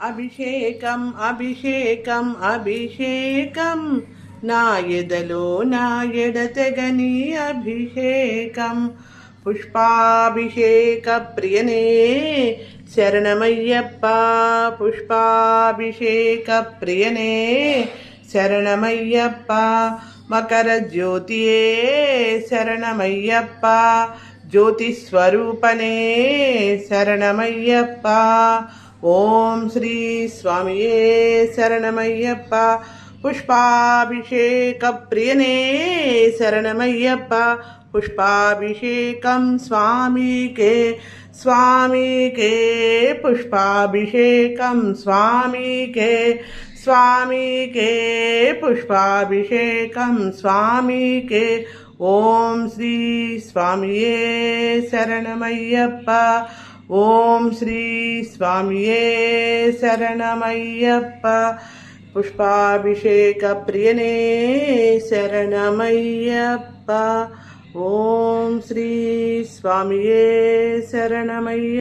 అభిషేకం అభిషేకం అభిషేకం నా ఎదలో నా ఎడతెగని అభిషేకం పుష్పాభిషేక ప్రియనే శరణమయ్యప్ప పుష్పాభిషేక ప్రియనే శరణమయ్యప్ప మకర జ్యోతియే శరణమయ్యప్ప జ్యోతి స్వరూపనే శరణమయ్యప్ప ఓం శ్రీ స్వామియే శరణమయ్యప్ప పుష్పాభిషేక ప్రియనే శరణమయ్యప్ప పుష్పాభిషేకం స్వామికే స్వామికే పుష్పాభిషేకం స్వామికే స్వామికే పుష్పాభిషేకం స్వామికే ఓం శ్రీ స్వామియే శరణమయ్యప్ప ఓం శ్రీ స్వామియే శరణమయ్యప్ప పుష్పాభిషేక ప్రియనే శరణమయ్యప్ప ఓం శ్రీ స్వామియే శరణమయ్య